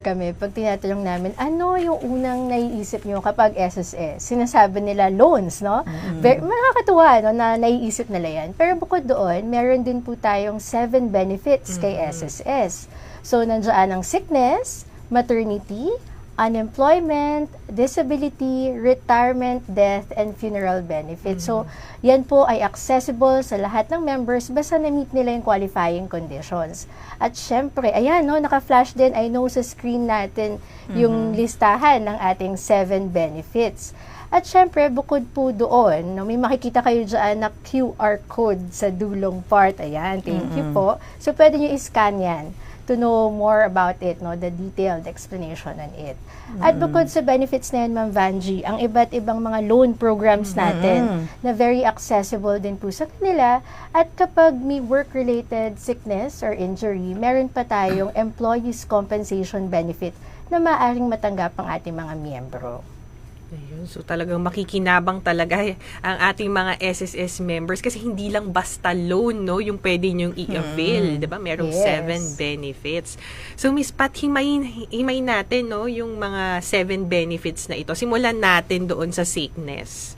Kami, pag tinatanong namin, ano yung unang naiisip nyo kapag SSS? Sinasabi nila loans, no? Nakakatuwa, no, na naiisip nila yan. Pero bukod doon, meron din po tayong 7 benefits kay SSS. So, nandiyan ang sickness, maternity, unemployment, disability, retirement, death, and funeral benefits. So, yan po ay accessible sa lahat ng members basta na-meet nila yung qualifying conditions. At syempre, ayan, no, naka-flash din, I know sa screen natin yung listahan ng ating 7 benefits. At syempre, bukod po doon, no, may makikita kayo dyan na QR code sa dulong part. Ayan, thank you po. So, pwede nyo i-scan yan to know more about it, no, the detailed explanation on it. At bukod sa benefits na yan, Ma'am Vanji, ang iba't ibang mga loan programs natin na very accessible din po sa kanila. At kapag may work-related sickness or injury, meron pa tayong employees compensation benefit na maaaring matanggap ang ating mga miyembro. Ayun, so talagang makikinabang talaga ang ating mga SSS members kasi hindi lang basta loan, no, yung pwede nyong i-avail, 'di ba? Merong 7 benefits. So Miss Pat, himayin natin, no, yung mga 7 benefits na ito. Simulan natin doon sa sickness.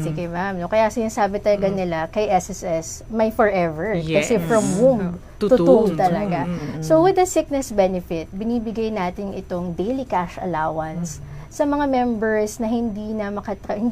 Sige, ma'am. No? Kaya sinasabi talaga nila kay SSS, may forever. Yes. Kasi from womb to tomb talaga. So with the sickness benefit, binibigay natin itong daily cash allowance sa mga members na hindi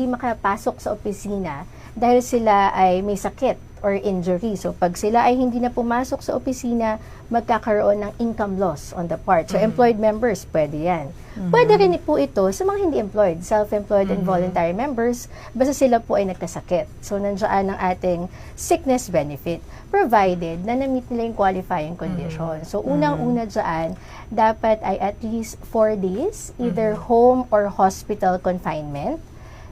makapasok sa opisina dahil sila ay may sakit or injury. So, pag sila ay hindi na pumasok sa opisina, magkakaroon ng income loss on the part. So, employed members, pwede yan. Pwede rin po ito sa mga hindi employed, self-employed and voluntary members, basta sila po ay nagkasakit. So, nandiyan ang ating sickness benefit, provided na na-meet nila yung qualifying condition. So, unang-una dyan, dapat ay at least 4 days, either home or hospital confinement.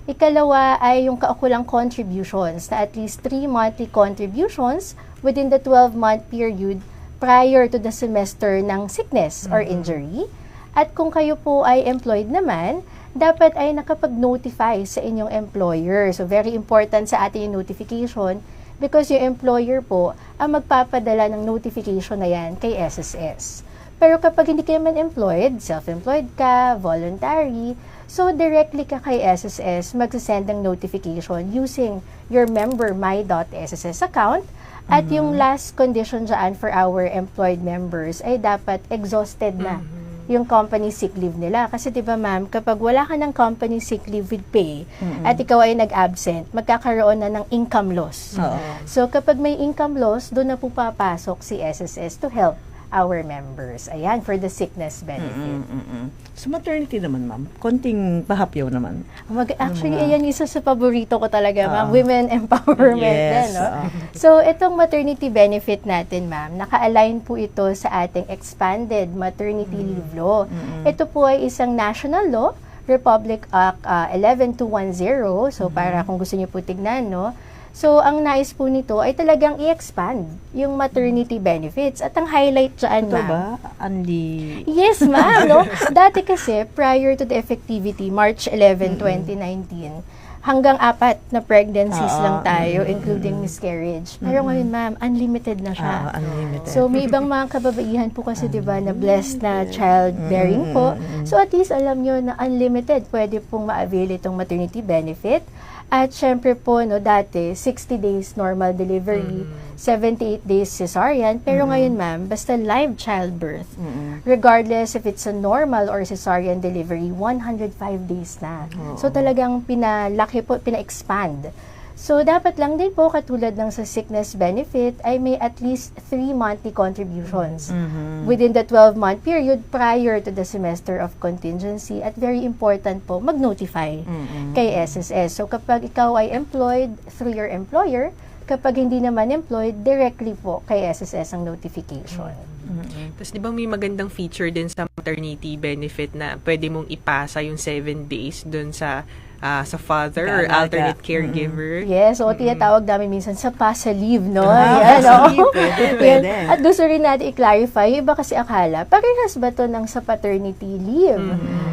Ikalawa ay yung kaukulang contributions na at least 3 monthly contributions within the 12-month period prior to the semester ng sickness or injury. At kung kayo po ay employed naman, dapat ay nakapag-notify sa inyong employer. So, very important sa ating yung notification because yung employer po ang magpapadala ng notification na yan kay SSS. Pero kapag hindi kayo man employed, self-employed ka, voluntary, so directly ka kay SSS magsasend ng notification using your member my.sss account. At yung last condition dyan for our employed members ay dapat exhausted na yung company sick leave nila. Kasi diba ma'am, kapag wala ka ng company sick leave with pay at ikaw ay nag-absent, magkakaroon na ng income loss. So kapag may income loss, doon na po papasok si SSS to help our members. Ayan, for the sickness benefit. Sa maternity naman, ma'am, konting pahapyaw naman. Actually, ayan isa sa paborito ko talaga, ma'am. Women empowerment din, no? So, itong maternity benefit natin, ma'am, naka-align po ito sa ating expanded maternity leave law. Ito po ay isang national law, Republic Act 11210. So, para kung gusto niyo po tignan, no? So, ang nais po nito ay talagang i-expand yung maternity benefits. At ang highlight dyan, Ito ma'am. ba? Anli... Yes, ma'am. No? Dati kasi, prior to the effectivity, March 11, 2019, hanggang 4 na pregnancies lang tayo, including miscarriage. Pero ngayon, ma'am, unlimited na siya. Unlimited. So, may ibang mga kababaihan po kasi, diba, na blessed na childbearing po. So, at least alam nyo na unlimited, pwede pong ma-avail itong maternity benefit. At syempre po, no, dati, 60 days normal delivery, 78 days cesarean. Pero ngayon, ma'am, basta live childbirth, regardless if it's a normal or cesarean delivery, 105 days na. So talagang pinalaki po, pina-expand. So, dapat lang din po, katulad ng sa sickness benefit, ay may at least 3 monthly contributions within the 12-month period prior to the semester of contingency. At very important po, mag-notify kay SSS. So, kapag ikaw ay employed through your employer, kapag hindi naman employed, directly po kay SSS ang notification. Tapos di ba may magandang feature din sa maternity benefit na pwede mong ipasa yung 7 days dun sa father or alternate caregiver. Yes, so tinatawag namin minsan sa PASA leave, no? Yan, no? Pwede. At gusto rin natin i-clarify, yung iba kasi akala, parehas ba to ng sa paternity leave?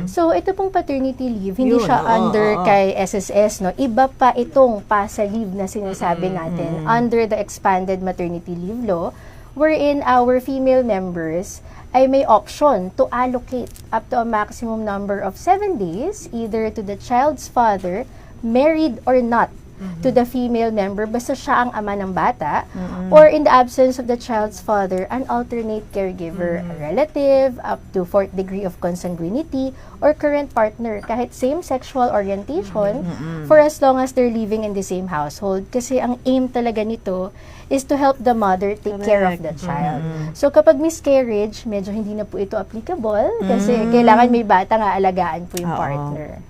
So, ito pong paternity leave, hindi siya under kay SSS, no? Iba pa itong PASA leave na sinasabi natin under the expanded maternity leave law, wherein our female members ay may option to allocate up to a maximum number of 7 days either to the child's father, married or not, to the female member, basta siya ang ama ng bata, or in the absence of the child's father, an alternate caregiver, a relative, up to 4th degree of consanguinity, or current partner, kahit same sexual orientation, for as long as they're living in the same household. Kasi ang aim talaga nito is to help the mother take care of the child. So kapag miscarriage, medyo hindi na po ito applicable kasi kailangan may bata nga alagaan po yung partner.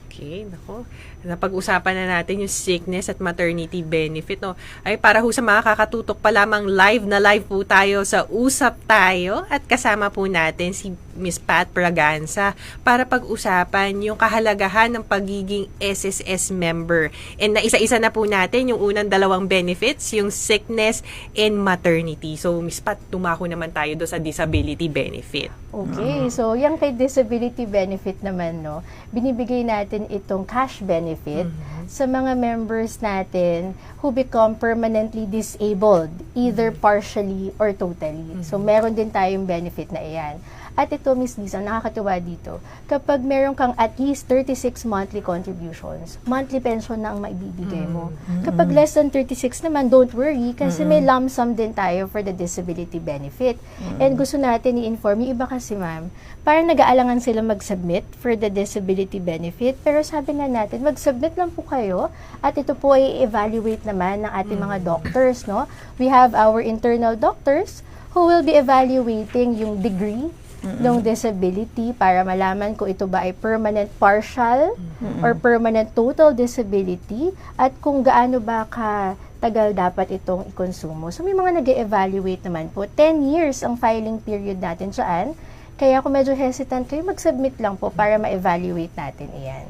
Okay, nako. Napag-usapan na natin yung sickness at maternity benefit, no? Ay, para ho sa mga kakatutok pa lamang, live po tayo sa Usap Tayo at kasama po natin si Miss Pat Braganza para pag-usapan yung kahalagahan ng pagiging SSS member. And naisa-isa na po natin yung unang 2 benefits, yung sickness and maternity. So, Miss Pat, tumako naman tayo do sa disability benefit. Okay, so yung kay disability benefit naman, no, binibigay natin itong cash benefit sa mga members natin who become permanently disabled, either partially or totally. So, meron din tayong benefit na iyan. At ito, Miss Lisa, nakakatuwa dito. Kapag meron kang at least 36 monthly contributions, monthly pension na ang maibibigay mo. Kapag less than 36 naman, don't worry, kasi may lump sum din tayo for the disability benefit. And gusto natin i-inform, yung iba kasi, ma'am, parang nag-aalangan sila mag-submit for the disability benefit, pero sabi nga natin, mag-submit lang po kayo, at ito po ay evaluate naman ng ating mga doctors, no? We have our internal doctors who will be evaluating yung degree ng disability para malaman kung ito ba ay permanent partial or permanent total disability at kung gaano ba katagal dapat itong ikonsumo. So may mga nag-evaluate naman po. 10 years ang filing period natin dyan. Kaya kung medyo hesitant kayo, mag-submit lang po para ma-evaluate natin iyan.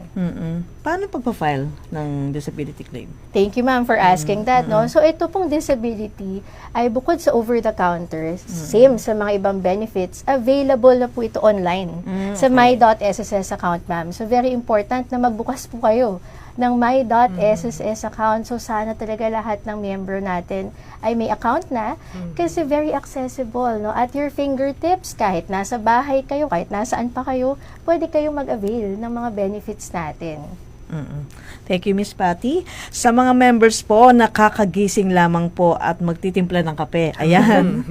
Paano pagpa-file ng disability claim? Thank you, ma'am, for asking that. No? So, ito pong disability ay bukod sa over-the-counter, same sa mga ibang benefits, available na po ito online sa my.sss account, ma'am. So, very important na magbukas po kayo ng my.sss account. So, sana talaga lahat ng member natin ay may account na kasi very accessible, no? At your fingertips, kahit nasa bahay kayo, kahit nasaan pa kayo, pwede kayong mag-avail ng mga benefits natin. Thank you, Miss Patty. Sa mga members po, nakakagising lamang po at magtitimpla ng kape. Ayan.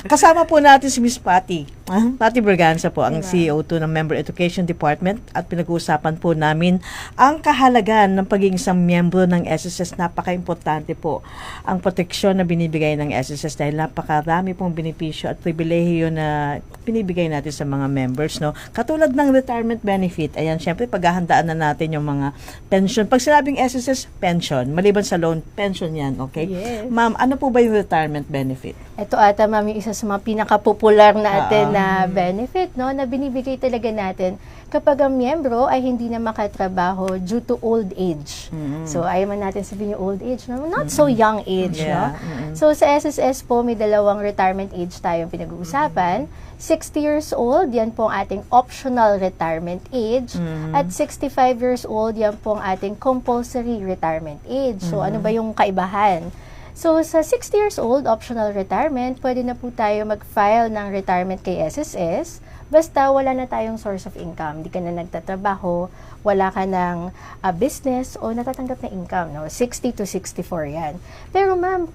Kasama po natin si Miss Patty. Patty Braganza po, ang CEO2 ng Member Education Department, at pinag-uusapan po namin ang kahalagahan ng pagiging isang miyembro ng SSS. Napaka-importante po ang proteksyon na binibigay ng SSS dahil napakarami pong benepisyo at pribilehiyo na binibigay natin sa mga members, no? Katulad ng retirement benefit. Ayan, syempre paghahandaan na natin yung mga pension. Pag sinabing SSS, pension. Maliban sa loan, pension yan, okay? Yes. Ma'am, ano po ba yung retirement benefit? Ito ata, ma'am, yung isa sa mga pinaka-popular natin na benefit, no, na binibigay talaga natin kapag ang miyembro ay hindi na makatrabaho due to old age. So, ayaw man natin sabihin yung old age, no? Not so young age, no? So, sa SSS po, may 2 retirement age tayong pinag-uusapan. 60 years old, yan po ang ating optional retirement age. At 65 years old, yan po ang ating compulsory retirement age. So, ano ba yung kaibahan? So, sa 60 years old, optional retirement, pwede na po tayo mag-file ng retirement kay SSS. Basta wala na tayong source of income. Di ka na nagtatrabaho, wala ka ng business o natatanggap na income. No? 60 to 64 yan. Pero ma'am,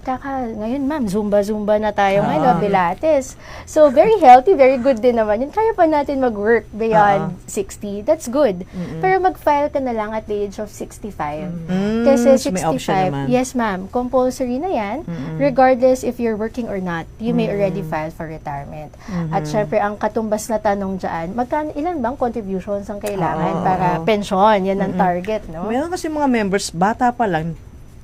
ngayon ma'am, zumba na tayo ngayon, Pilates. So, very healthy, very good din naman yun. Kaya pa natin mag-work beyond 60. That's good. Pero mag-file ka na lang at the age of 65. Kasi 65, yes ma'am, compulsory na yan. Regardless if you're working or not, you may already file for retirement. At syempre, ang katumbas na tanong dyan, ilan bang contributions ang kailangan para pension? Yan ang target, no? Meron kasi mga members, bata pa lang,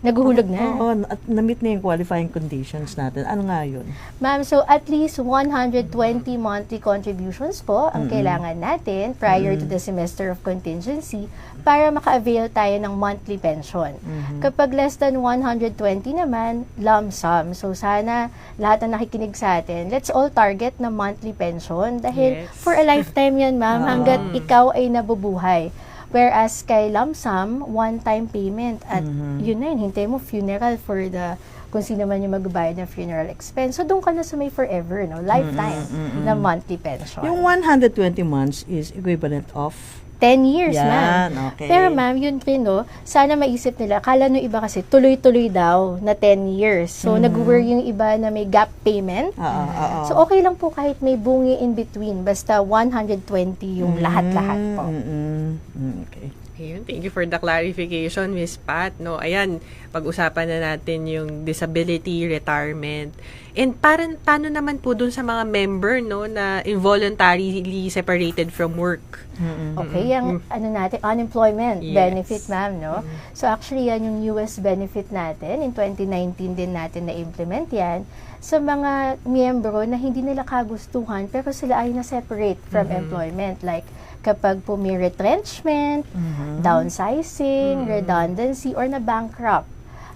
naguhulog na. Oo, at na-meet na yung qualifying conditions natin. Ano nga yun? Ma'am, so at least 120 monthly contributions po ang kailangan natin prior to the semester of contingency para maka-avail tayo ng monthly pension. Kapag less than 120 naman, lump sum. So sana lahat na nakikinig sa atin, let's all target na monthly pension dahil for a lifetime yan, ma'am, hanggat ikaw ay nabubuhay. Whereas kay lump sum, one-time payment at yun na yun, hintay mo funeral for kung sino man yung magbayad ng funeral expense. So, doon ka na sa may forever, no? Lifetime na monthly pension. Yung 120 months is equivalent of 10 years, ma'am. Okay. Pero ma'am, yun rin, no, sana maisip nila, akala no iba kasi tuloy-tuloy daw na 10 years. So, nag-worry yung iba na may gap payment. So, okay lang po kahit may bungi in between. Basta 120 yung lahat-lahat po. Okay. Ayun, thank you for the clarification, Miss Pat. No, ayan, pag-usapan na natin yung disability retirement. And paano naman po dun sa mga member, no, na involuntarily separated from work? Okay, yung natin, unemployment benefit, ma'am, no? So actually, yan yung newest benefit natin. In 2019 din natin na-implement yan sa mga miyembro na hindi nila kagustuhan pero sila ay na-separate from employment. Like, kapag po may retrenchment, downsizing, redundancy, or na-bankrupt.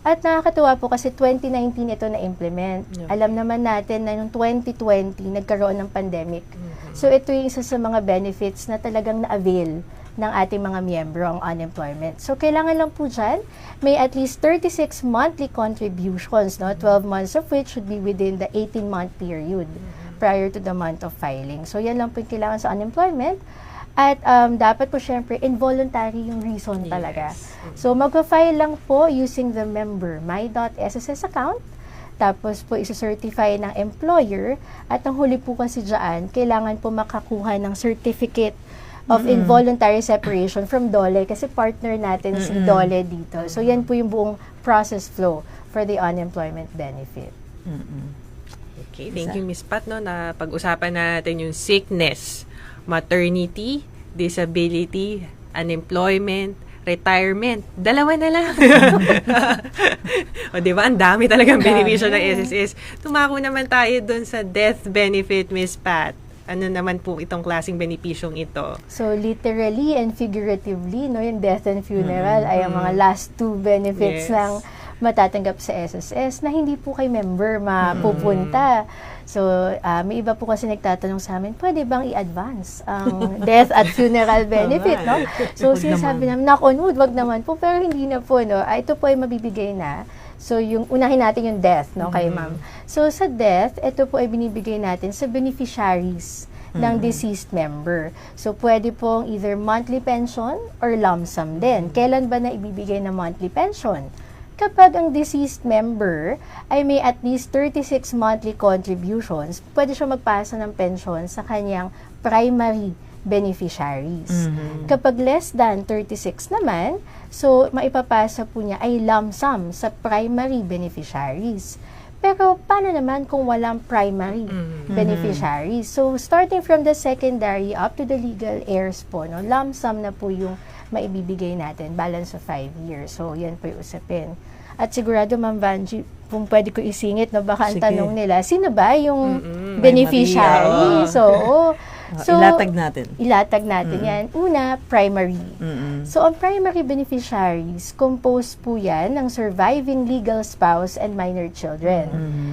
At nakakatuwa po kasi 2019 ito na-implement. Alam naman natin na noong 2020, nagkaroon ng pandemic. So, ito yung isa sa mga benefits na talagang na-avail ng ating mga miyembro ang unemployment. So, kailangan lang po dyan, may at least 36 monthly contributions, no? 12 months of which should be within the 18-month period prior to the month of filing. So, yan lang po yung kailangan sa unemployment. At dapat po syempre involuntary yung reason talaga. So magpa-file lang po using the member my.sss account. Tapos po isa-certify ng employer. At ang huli po kasi dyan, kailangan po makakuha ng certificate of involuntary separation from DOLE kasi partner natin si DOLE dito. So yan po yung buong process flow for the unemployment benefit. Okay, thank you, Miss Pat, no, na pag-usapan natin yung sickness, maternity, disability, unemployment, retirement. Dalawa na lang. O, diba? Ang dami talagang benepisyo ng SSS. Tumako naman tayo dun sa death benefit, Miss Pat. Ano naman po itong klaseng benepisyong ito? So, literally and figuratively, no, yung death and funeral ay ang mga last two benefits ng matatanggap sa SSS na hindi po kay member mapupunta. So, may iba po kasi nagtatanong sa amin, pwede bang i-advance ang death at funeral benefit, no? So, sinasabi namin, knock on wood, wag naman po, pero hindi na po, no? Ito po ay mabibigay na. So, yung unahin natin yung death, no, kay ma'am. So, sa death, ito po ay binibigay natin sa beneficiaries ng deceased member. So, pwede pong either monthly pension or lump sum din. Kailan ba na ibibigay na monthly pension? Kapag ang deceased member ay may at least 36 monthly contributions, pwede siya magpasa ng pension sa kanyang primary beneficiaries. Kapag less than 36 naman, so maipapasa po niya ay lump sum sa primary beneficiaries. Pero paano naman kung walang primary beneficiaries? So starting from the secondary up to the legal heirs po, no, lump sum na po yung maibibigay natin, balance of 5 years. So, yan po yung usapin. At sigurado, Ma'am Vanji, kung pwede ko isingit, no, baka ang tanong nila, sino ba yung beneficiary? So, ilatag natin yan. Una, primary. So, ang primary beneficiaries, composed po yan ng surviving legal spouse and minor children.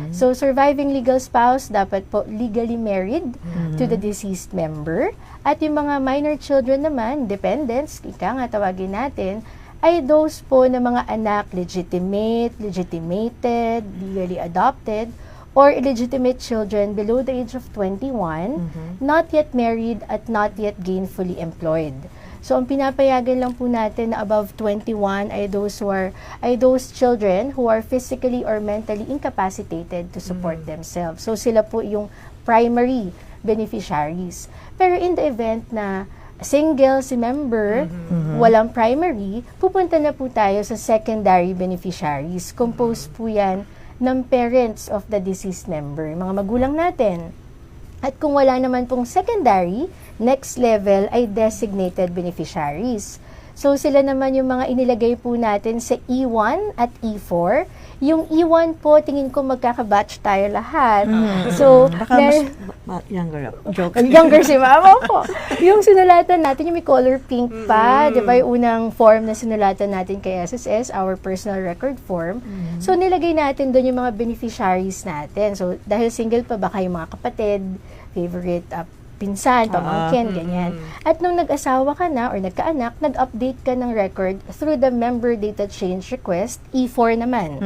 So, surviving legal spouse, dapat po legally married to the deceased member. At yung mga minor children naman, dependents, ika nga tawagin natin, ay those po na mga anak legitimate, legitimated, legally adopted, or illegitimate children below the age of 21, not yet married at not yet gainfully employed. So, ang pinapayagan lang po natin na above 21 ay those children who are physically or mentally incapacitated to support themselves. So, sila po yung primary beneficiaries. Pero in the event na single si member, walang primary, pupunta na po tayo sa secondary beneficiaries. Composed po yan ng parents of the deceased member, mga magulang natin. At kung wala naman pong secondary, next level ay designated beneficiaries. So, sila naman yung mga inilagay po natin sa E1 at E4. Yung E1 po, tingin ko magkakabatch tayo lahat. So, younger. Joke. Younger si mama po. Yung sinulatan natin, yung may color pink pa, di ba yung unang form na sinulatan natin kay SSS, our personal record form. So, nilagay natin doon yung mga beneficiaries natin. So, dahil single pa, baka yung mga kapatid, favorite pinsan, pamangkin, ganyan. At nung nag-asawa ka na or nagkaanak, nag-update ka ng record through the member data change request, E4 naman.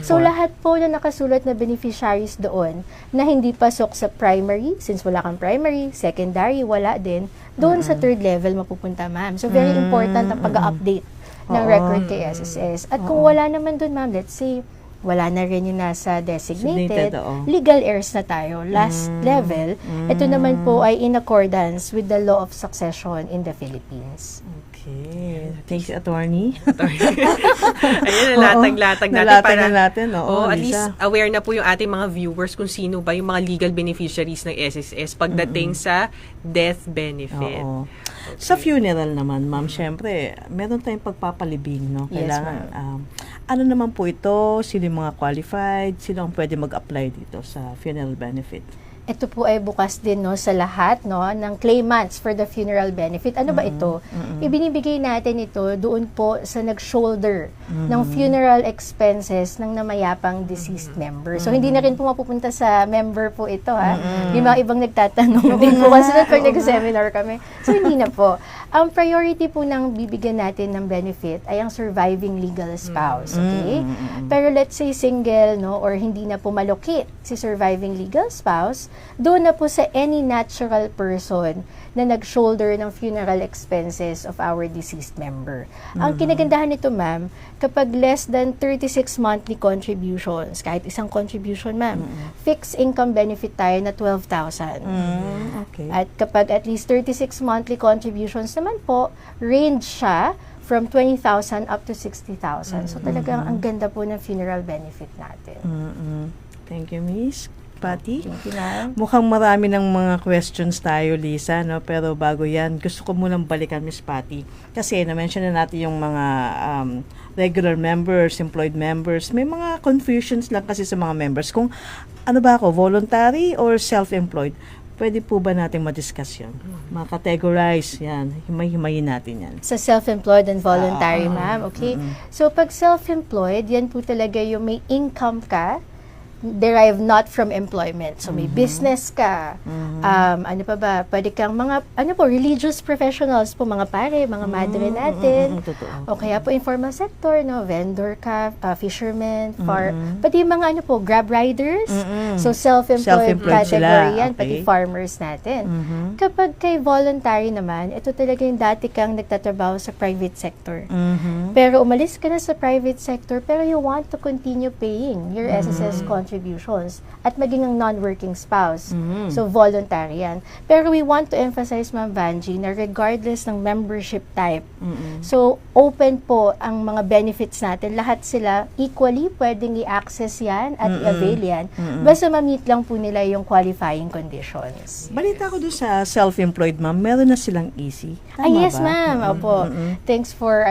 So lahat po na nakasulat na beneficiaries doon na hindi pasok sa primary, since wala kang primary, secondary, wala din, doon sa third level mapupunta, ma'am. So very important ang pag-update ng record kay SSS. At kung wala naman doon, ma'am, let's say, wala na rin yung nasa designated, legal heirs na tayo, last level. Ito naman po ay in accordance with the law of succession in the Philippines. Okay. Thanks, attorney. Ayun, nalatag-latag natin. Nalatag na natin, at least aware na po yung ating mga viewers kung sino ba yung mga legal beneficiaries ng SSS pagdating sa death benefit. Okay. Sa funeral naman, ma'am, syempre, meron tayong pagpapalibing, no? Kailangan, ano naman po ito? Sino yung mga qualified? Sino ang pwede mag-apply dito sa funeral benefit? Ito po ay bukas din, no, sa lahat, no, ng claimants for the funeral benefit. Ano ba ito? Ibinibigay natin ito doon po sa nag-shoulder ng funeral expenses ng namayapang deceased member. So, hindi na rin po mapupunta sa member po ito, ha? Yung mga ibang nagtatanong din po kasi pag nag-seminar kami. So, hindi na po. Ang priority po ng bibigyan natin ng benefit ay ang surviving legal spouse, okay? Pero let's say single, no, or hindi na po malukit si surviving legal spouse, doon na po sa any natural person na nag-shoulder ng funeral expenses of our deceased member. Ang kinagandahan nito, ma'am, kapag less than 36 monthly contributions, kahit isang contribution, ma'am, fixed income benefit tayo na 12,000. Okay. At kapag at least 36 monthly contributions naman po, range siya from 20,000 up to 60,000. So talagang ang ganda po ng funeral benefit natin. Thank you, Miss Patty. Thank you, ma'am. Mukhang marami ng mga questions tayo, Lisa, no? Pero bago yan, gusto ko munang balikan, Miss Patty. Kasi na-mention na natin yung mga regular members, employed members. May mga confusions lang kasi sa mga members. Kung ano ba ako, voluntary or self-employed? Pwede po ba natin ma-discuss yun? Ma-categorize yan. Himay-himayin natin yan. Sa self-employed and voluntary, ma'am. Okay? So, pag self-employed, yan po talaga yung may income ka, derived not from employment. So, may business ka. Ano pa ba? Pwede kang mga, religious professionals po, mga pare, mga madre natin. O kaya po informal sector, no? Vendor ka, fishermen, pati yung mga, grab riders. So, self-employed category yan, pati farmers natin. Kapag kay voluntary naman, ito talaga yung dati kang nagtatrabaho sa private sector. Pero umalis ka na sa private sector, pero you want to continue paying your SSS contributions at maging ang non-working spouse. So, voluntary yan. Pero we want to emphasize, Ma'am Vanji, na regardless ng membership type, so, open po ang mga benefits natin. Lahat sila equally pwedeng i-access yan at i-avail yan. Basta ma-meet lang po nila yung qualifying conditions. Balita ko doon sa self-employed, ma'am, meron na silang easy. Tama yes, ba? ma'am. Opo. Thanks for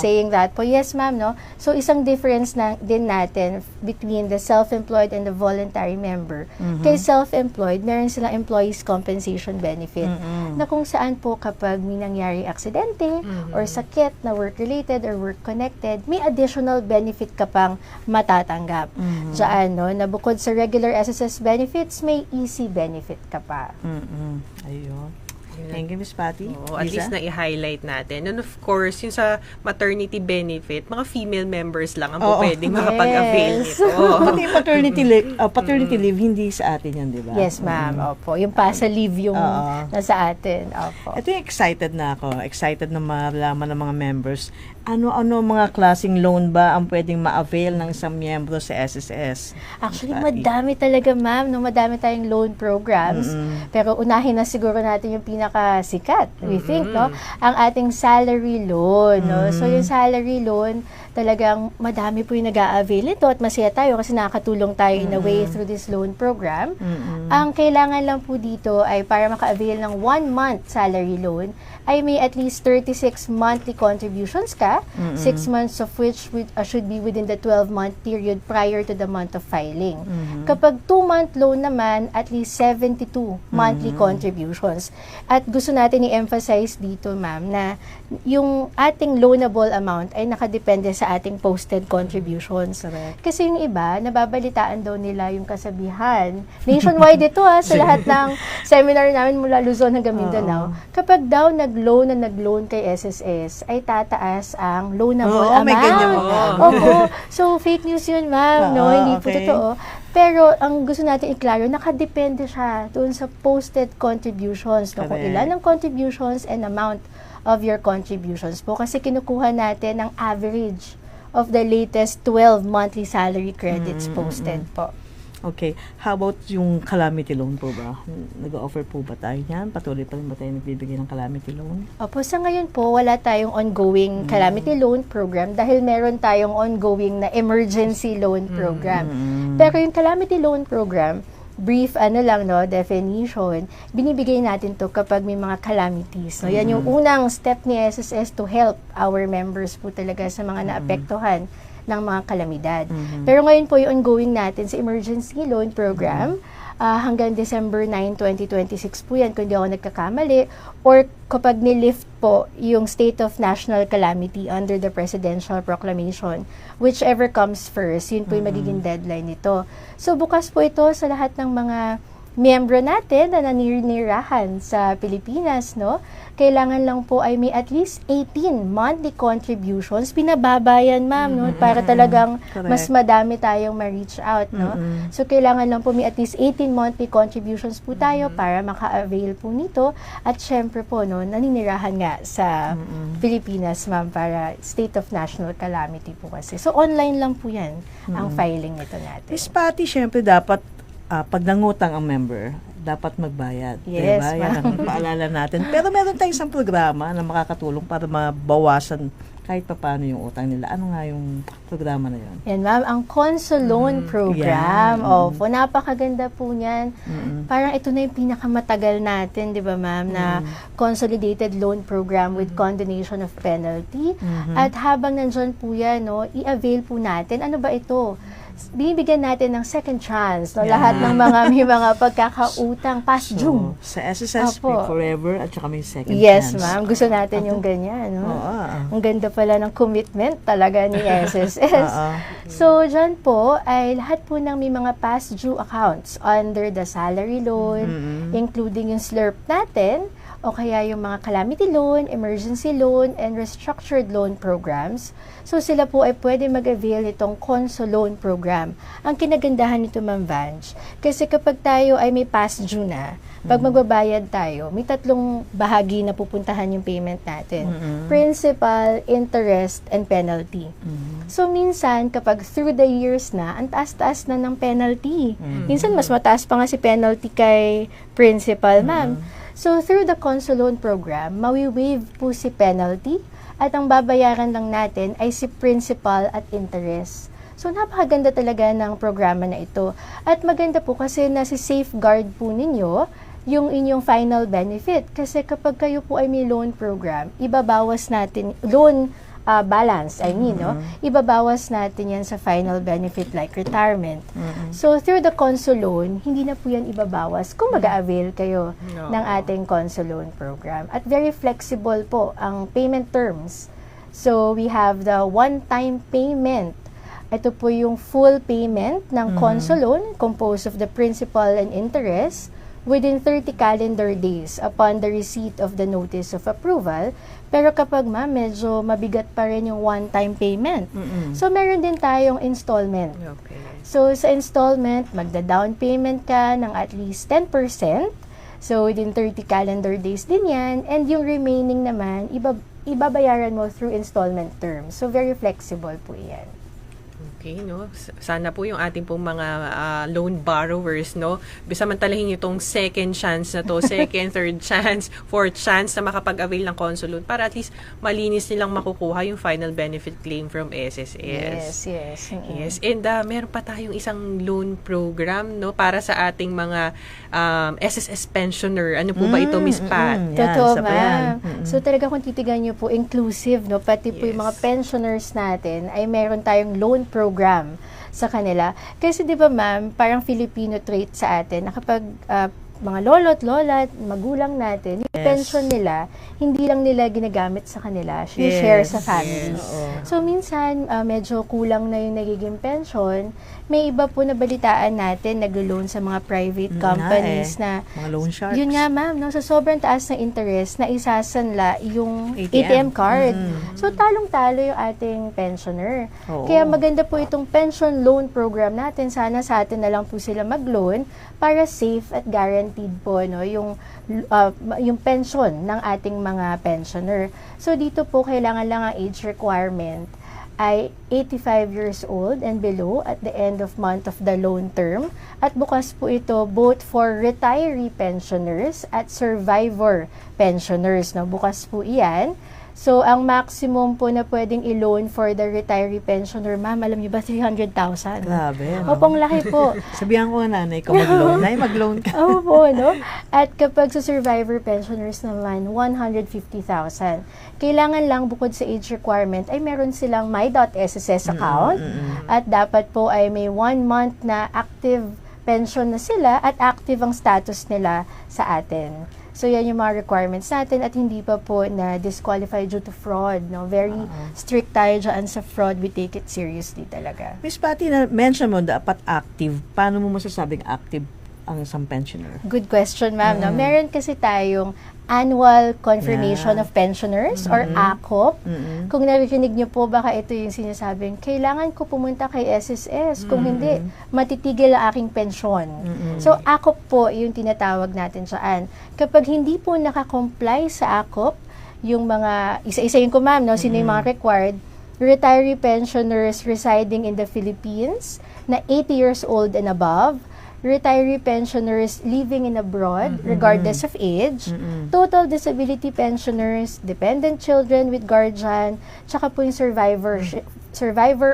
saying that po. Yes, ma'am, no? So, isang difference na din natin between the self-employed and the voluntary member. Kay self-employed, meron silang employees compensation benefit na kung saan po kapag may nangyari aksidente or sakit na work-related or work-connected, may additional benefit ka pang matatanggap. Diyan, no? Na bukod sa regular SSS benefits, may easy benefit ka pa. Ayun. Thank you, Miss Patty. At least na i-highlight natin. And of course, yung sa maternity benefit, mga female members lang ang pwedeng makapag-avail nito. Pati paternity leave, hindi sa atin yan, di ba? Yes, ma'am. Opo. Yung PASA leave yung nasa atin. Opo. Ito yung excited na ako. Excited na malaman ng mga members. Ano-ano mga klaseng loan ba ang pwedeng ma-avail ng isang miyembro sa SSS? Actually, madami talaga, ma'am. No? Madami tayong loan programs. Pero unahin na siguro natin yung pinakasikat, we think, no? Ang ating salary loan, no? So, yung salary loan, talagang madami po yung nag-a-avail nito at masaya tayo kasi nakakatulong tayo in a way through this loan program. Ang kailangan lang po dito ay para maka-avail ng 1 month salary loan, ay may at least 36 monthly contributions ka, 6 months of which should be within the 12-month period prior to the month of filing. Kapag 2-month loan naman, at least 72 monthly contributions. At gusto natin i-emphasize dito, ma'am, na yung ating loanable amount ay nakadepende sa ating posted contributions. Correct. Kasi yung iba, nababalitaan daw nila yung kasabihan. Nationwide ito sa lahat ng seminar namin mula Luzon hanggang Mindanao. Kapag daw nag-loan kay SSS, ay tataas ang loanable amount. May ganyan mo. Opo. So, fake news yun, ma'am. No, hindi po totoo. Pero ang gusto natin i-klaro, nakadepende siya doon sa posted contributions. No? Kung ilan ang contributions and amount of your contributions po. Kasi kinukuha natin ang average of the latest 12 monthly salary credits posted po. Okay. How about yung calamity loan po ba? Nag-offer po ba tayo yan? Patuloy pa rin ba tayo nagbibigay ng calamity loan? Opo, sa ngayon po, wala tayong ongoing calamity loan program dahil meron tayong ongoing na emergency loan program. Pero yung calamity loan program, brief definition, binibigay natin to kapag may mga calamities. No? Yan yung unang step ni SSS to help our members po talaga sa mga naapektuhan ng mga kalamidad. Pero ngayon po yung ongoing natin sa emergency loan program, hanggang December 9, 2026 po yan, kung di ako nagkakamali, or kapag nilift po yung state of national calamity under the presidential proclamation, whichever comes first, yun po yung magiging deadline nito. So, bukas po ito sa lahat ng mga miyembro natin na naninirahan sa Pilipinas, no? Kailangan lang po ay may at least 18 monthly contributions. Pinababayan, ma'am, no? Para talagang mas madami tayong ma-reach out, no? So, kailangan lang po may at least 18 monthly contributions po tayo para maka-avail po nito. At syempre po, no, naninirahan nga sa Pilipinas, ma'am, para state of national calamity po kasi. So, online lang po yan ang filing nito natin. Miss Patty, syempre dapat pag nangutang ang member, dapat magbayad. Yes, diba? Yan ang paalala natin. Pero meron tayong isang programa na makakatulong para mabawasan kahit pa paano yung utang nila. Ano nga yung programa na yun? Yan, ma'am, ang Conso Loan Program. Opo, napakaganda po niyan. Parang ito na yung pinakamatagal natin, di ba, ma'am, na Consolidated Loan Program with Condonation of Penalty. At habang nandyan po yan, no, i-avail po natin. Ano ba ito? Bibigyan natin ng second chance, no? Lahat ng may mga pagkakautang past due. Sa SSS, forever at saka may second chance. Yes, ma'am. Gusto natin yung ganyan, no? Ang ganda pala ng commitment talaga ni SSS. So, dyan po ay lahat po ng may mga past due accounts under the salary loan, including yung SLRP natin, o kaya yung mga calamity loan, emergency loan, and restructured loan programs. So, sila po ay pwede mag-avail itong Conso Loan Program. Ang kinagandahan nito, Ma'am Vange, kasi kapag tayo ay may past due na, pag magbabayad tayo, may tatlong bahagi na pupuntahan yung payment natin. Principal, interest, and penalty. So, minsan, kapag through the years na, ang taas-taas na ng penalty. Minsan, mas mataas pa nga si penalty kay principal, ma'am. So, through the Conso Loan Program, mawi-waive po si penalty at ang babayaran lang natin ay si principal at interest. So, napakaganda talaga ng programa na ito. At maganda po kasi nasi-safeguard po ninyo yung inyong final benefit. Kasi kapag kayo po ay may loan program, ibabawas natin, loan balance, no? Ibabawas natin yan sa final benefit like retirement. So, through the Conso Loan, hindi na po yan ibabawas kung mag-a-avail kayo ng ating Conso Loan program. At very flexible po ang payment terms. So, we have the one-time payment. Ito po yung full payment ng Conso Loan composed of the principal and interest within 30 calendar days upon the receipt of the notice of approval. Pero kapag medyo mabigat pa rin yung one-time payment. So, meron din tayong installment. Okay. So, sa installment, magda-down payment ka ng at least 10%. So, within 30 calendar days din yan. And yung remaining naman, ibabayaran mo through installment terms. So, very flexible po yan. Okay, no? Sana po yung ating pong mga loan borrowers, no? Bisamantalahin itong second chance na to, second, third chance, fourth chance na makapag-avail ng Conso Loan para at least malinis nilang makukuha yung final benefit claim from SSS. Yes. And meron pa tayong isang loan program, no? Para sa ating mga SSS pensioner. Ano po ba ito, Miss Pat? Totoo, ma'am. So, talaga kung titigan nyo po, inclusive, no? Pati po yung mga pensioners natin ay meron tayong loan program sa kanila. Kasi 'di ba, ma'am, parang Filipino trait sa atin na kapag mga lolo't lola at magulang natin, yung pension nila, hindi lang nila ginagamit sa kanila, share sa family. So, minsan, medyo kulang na yung nagiging pension. May iba po na balitaan natin, naglo-loan sa mga private companies na, mga loan sharks. yun nga ma'am, no, sa sobrang taas ng interest, na isasanla yung ATM card. So, talong-talo yung ating pensioner. Kaya maganda po itong pension loan program natin. Sana sa atin na lang po sila mag-loan para safe at guaranteed po, no, yung pension ng ating mga pensioner. So, dito po kailangan lang ang age requirement ay 85 years old and below at the end of month of the loan term. At bukas po ito both for retiree pensioners at survivor pensioners. No? Bukas po iyan. So, ang maximum po na pwedeng i-loan for the retiree pensioner, ma'am, alam niyo ba, 300,000? Grabe. Opo, ang laki po. Sabihan ko nanay ko mag-loan. Nay, mag-loan ka. Opo, no? At kapag sa survivor pensioners naman, 150,000. Kailangan lang bukod sa age requirement ay meron silang my.sss account at dapat po ay may 1 month na active pension na sila at active ang status nila sa atin. So, yan yung mga requirements natin at hindi pa po na disqualified due to fraud. No? Very strict tayo dyan sa fraud. We take it seriously talaga. Miss Patty, na-mention mo dapat active. Paano mo masasabing active ang isang pensioner? Good question, ma'am. No? Meron kasi tayong Annual Confirmation of Pensioners or ACOP. Kung narinig niyo po, baka ito yung sinasabing, kailangan ko pumunta kay SSS. Kung hindi, matitigil ang aking pensyon. So, ACOP po yung tinatawag natin saan. Kapag hindi po nakakomply sa ACOP, yung mga, isa-isayin ko ma'am, no? Sino yung mga required? Retiree pensioners residing in the Philippines na 80 years old and above, retiree pensioners living in abroad, regardless of age, total disability pensioners, dependent children with guardian, tsaka po yung survivor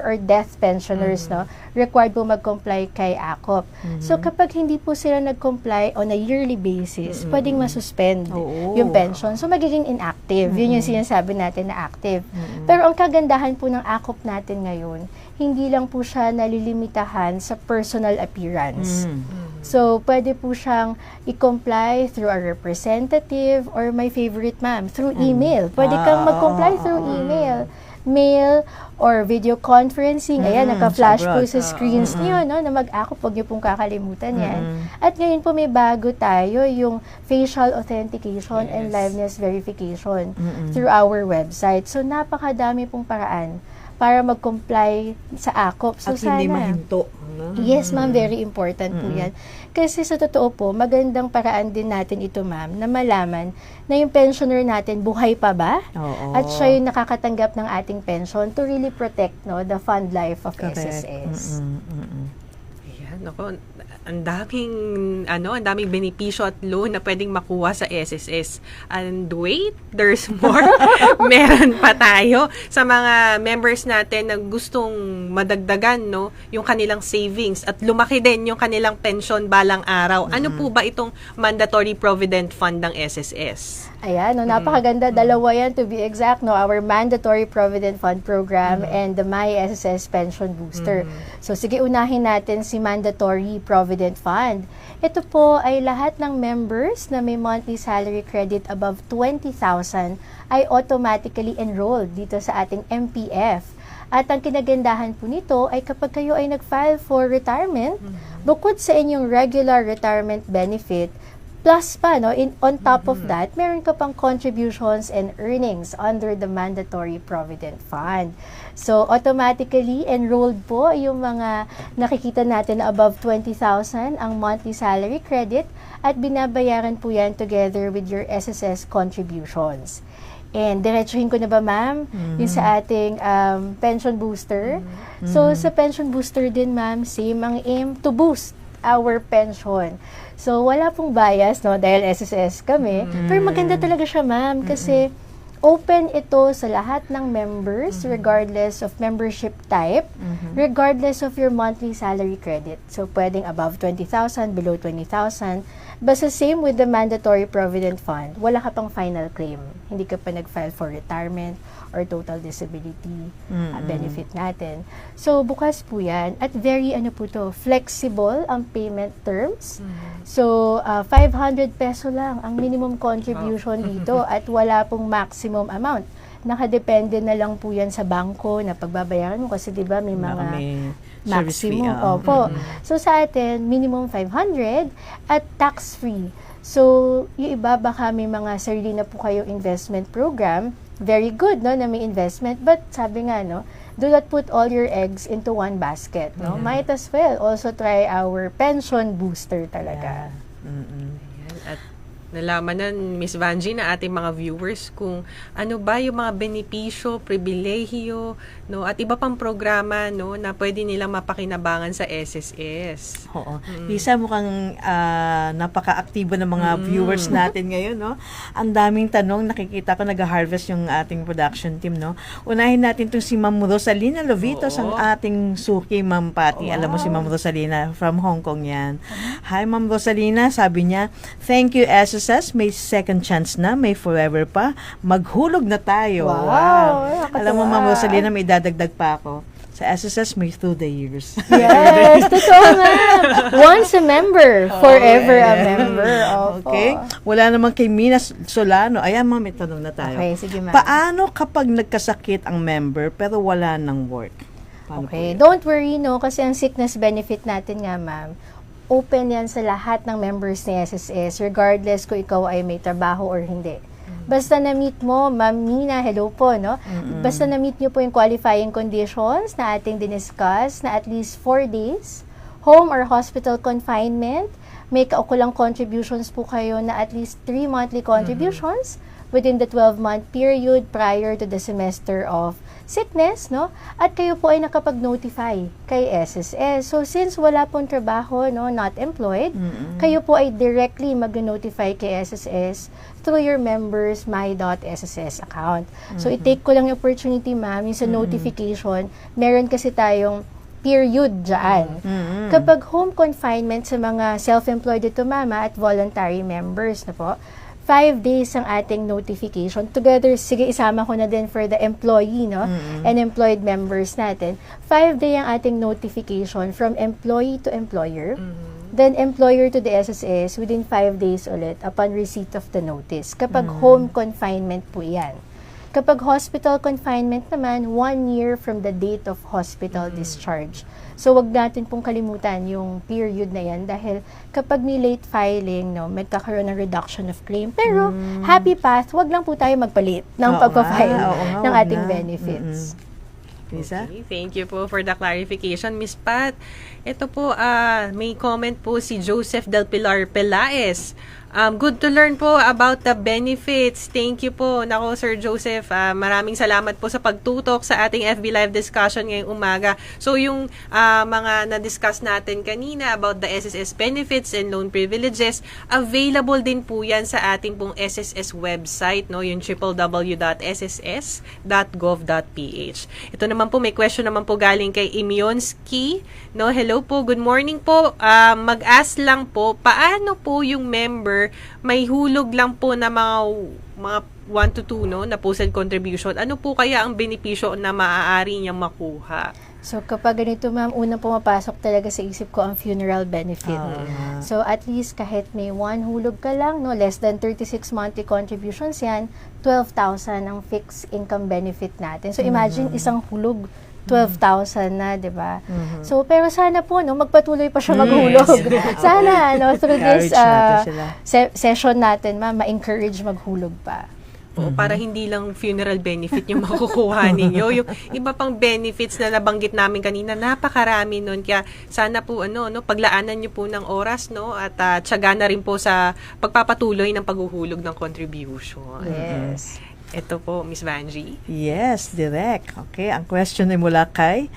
or death pensioners, no, required po mag-comply kay ACOP. So, kapag hindi po sila nag-comply on a yearly basis, pwedeng masuspend yung pension. So, magiging inactive. Yun yung sinasabi natin na active. Pero ang kagandahan po ng ACOP natin ngayon, hindi lang po siya nalilimitahan sa personal appearance. So, pwede po siyang i-comply through a representative or my favorite ma'am, through email. Pwede kang mag-comply through email, mail, or video conferencing. Ayan, naka-flash po sa screens niyo, no, na mag-ACOP, huwag niyo pong kakalimutan yan. At ngayon po may bago tayo, yung facial authentication and liveness verification through our website. So, napakadami pong paraan para mag-comply sa ACOP. So, at hindi mahinto. Yes, ma'am, very important po yan. Kasi sa totoo po, magandang paraan din natin ito, ma'am, na malaman na yung pensioner natin buhay pa ba? At siya yung nakakatanggap ng ating pension to really protect, no, the fund life of SSS. Ayan, ako, ang daming benepisyo at loan na pwedeng makuha sa SSS. And wait, there's more. Meron pa tayo sa mga members natin na gustong madagdagan, no, yung kanilang savings at lumaki din yung kanilang pension balang araw. Ano po ba itong Mandatory Provident Fund ng SSS? Ayan, no, napakaganda. Dalawa yan to be exact, no, our Mandatory Provident Fund Program and the My SSS Pension Booster. So, sige, unahin natin si Mandatory Provident Fund. Ito po ay lahat ng members na may monthly salary credit above 20,000 ay automatically enrolled dito sa ating MPF. At ang kinagandahan po nito ay kapag kayo ay nag-file for retirement, bukod sa inyong regular retirement benefit, plus pa, no, on top of that, meron ka pang contributions and earnings under the Mandatory Provident Fund. So, automatically enrolled po yung mga nakikita natin na above 20,000 ang monthly salary credit at binabayaran po yan together with your SSS contributions. And diretsuhin ko na ba, ma'am, yung sa ating pension booster. So, sa pension booster din, ma'am, same ang aim to boost our pension. So, wala pong bias, no, dahil SSS kami. Pero maganda talaga siya, ma'am, kasi open ito sa lahat ng members, regardless of membership type, regardless of your monthly salary credit. So, pwedeng above 20,000, below 20,000. Basta same with the mandatory provident fund, wala ka pang final claim. Hindi ka pa nag-file for retirement or total disability benefit natin. So, bukas po yan. At very, flexible ang payment terms. So, 500 peso lang ang minimum contribution dito at wala pong maximum amount. Nakadepende na lang po yan sa bangko na pagbabayaran mo kasi 'di ba may mga maximum. Opo. So sa atin minimum 500 at tax free. So yung iba baka may mga sarili na po kayong investment program, very good no na may investment, but sabi nga no, do not put all your eggs into one basket, no. Might as well also try our pension booster talaga. At nalaman na Miss Vangie na ating mga viewers kung ano ba yung mga benepisyo, pribilehiyo, no, at iba pang programa no na pwede nilang mapakinabangan sa SSS. Oo. Lisa, mukhang napaka-aktibo ng mga viewers natin ngayon, no? Ang daming tanong, nakikita ko nag-harvest yung ating production team, no? Unahin natin itong si Ma'am Rosalina Lovitos, ang ating suki, Ma'am Patty. Alam mo si Ma'am Rosalina, from Hong Kong yan. Hi, Ma'am Rosalina, sabi niya, thank you, SSS. May second chance na, may forever pa. Maghulog na tayo. Wow. Alam mo, Ma'am Rosalina, may dadagdag pa ako. Sa SSS, may through the years. Yes, totoo nga. Once a member, forever a member. Opo. Okay. Wala namang kay Mina Solano. Ayan, Ma'am, may tanong na tayo. Okay, sige, ma'am. Paano kapag nagkasakit ang member pero wala ng work? Paano Okay, don't worry, no, kasi ang sickness benefit natin nga, ma'am, open yan sa lahat ng members ni SSS, regardless kung ikaw ay may trabaho or hindi. Basta na-meet mo, Ma'am Mina, hello po, no? Basta na-meet nyo po yung qualifying conditions na ating diniscuss na at least 4 days, home or hospital confinement, may kaukulang contributions po kayo na at least 3 monthly contributions within the 12-month period prior to the semester of sickness, no? At kayo po ay nakapag-notify kay SSS. So, since wala pong trabaho, no, not employed, kayo po ay directly mag-notify kay SSS through your members my.sss account. So, i-take ko lang yung opportunity, ma'am, yung sa notification, meron kasi tayong period dyan. Kapag home confinement sa mga self-employed ito, mama, at voluntary members na po, 5 days ang ating notification. Together, sige, isama ko na din for the employee, no? And employed members natin. 5 day ang ating notification from employee to employer. Then, employer to the SSS within 5 days ulit upon receipt of the notice. Kapag home confinement po yan. Kapag hospital confinement naman, 1 year from the date of hospital discharge. So, wag natin pong kalimutan yung period na yan dahil kapag may late filing, no, magkakaroon ng reduction of claim. Pero, happy path, wag lang po tayo magpalit ng pagpa-file ng ating benefits. Lisa? Okay, thank you po for the clarification, Miss Pat. Ito po, may comment po si Joseph Del Pilar Pelaez. Good to learn po about the benefits. Thank you po. Nako, Sir Joseph, maraming salamat po sa pagtutok sa ating FB Live discussion ngayong umaga. So, yung mga na-discuss natin kanina about the SSS benefits and loan privileges, available din po yan sa ating pong SSS website, no? Yung www.sss.gov.ph. Ito naman po, may question naman po galing kay Imyonski. No? Hello po, good morning po. Mag-ask lang po, paano po yung member may hulog lang po na mga 1 to 2 no, na posted contribution. Ano po kaya ang benepisyo na maaari niyang makuha? So, kapag ganito, ma'am, unang pumapasok talaga sa isip ko ang funeral benefit. So, at least kahit may 1 hulog ka lang, no, less than 36 monthly contributions yan, 12,000 ang fixed income benefit natin. So, imagine isang hulog, 12,000 na, 'di ba? So, pero sana po no, magpatuloy pa siya maghulog. Sana no, through this session natin, ma-encourage maghulog pa. Oo, para hindi lang funeral benefit yung makukuha ninyo. Yung iba pang benefits na nabanggit namin kanina, napakarami nun. Kaya sana po paglaanan niyo po ng oras, no, at tiyaga na rin po sa pagpapatuloy ng paghuhulog ng contribution. Yes. Ito po, Miss Vanjie. Yes, direct. Okay, ang question ay mula kay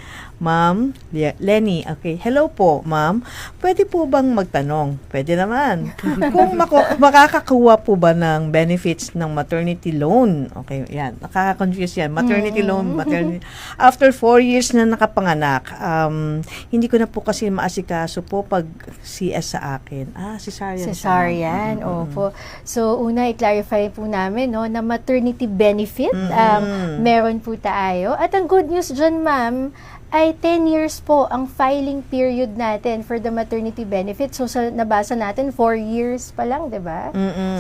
Ma'am Lenny. Okay, hello po, ma'am. Pwede po bang magtanong? Pwede naman. Kung makakakuha po ba ng benefits ng maternity loan? Okay, yan. Nakaka-confuse yan. Maternity loan, maternity. After 4 years na nakapanganak, hindi ko na po kasi maasikaso po pag CS sa akin. Cesarean. Cesarean, opo. So, una, i-clarify po namin, no, na maternity benefit, meron po tayo. At ang good news dyan, ma'am, ay 10 years po ang filing period natin for the maternity benefit. So, nabasa natin, 4 years pa lang, di ba?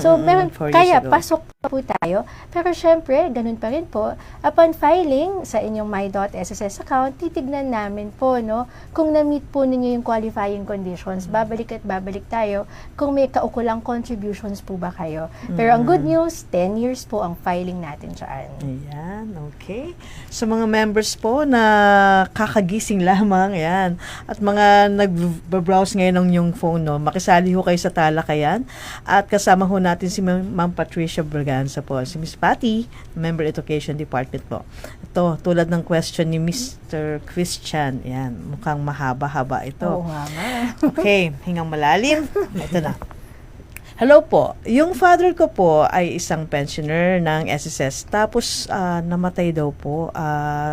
So, meron, kaya pasok pa po tayo. Pero syempre, ganun pa rin po. Upon filing sa inyong my.sss account, titignan namin po, no, kung na-meet po ninyo yung qualifying conditions. Babalik at babalik tayo kung may kaukulang contributions po ba kayo. Pero ang good news, 10 years po ang filing natin dyan. Ayan, okay. Sa mga members po na kakagising lamang, yan. At mga nag-browse ngayon ng yung phone, no, makisali ho kayo sa talakayan. At kasama ho natin si Ma'am Patricia Braganza po, si Miss Patty, Member Education Department po. Ito, tulad ng question ni Mr. Christian, yan, mukhang mahaba-haba ito. Oo nga. Okay, hingang malalim. Ito na. Hello po. Yung father ko po ay isang pensioner ng SSS. Tapos namatay daw po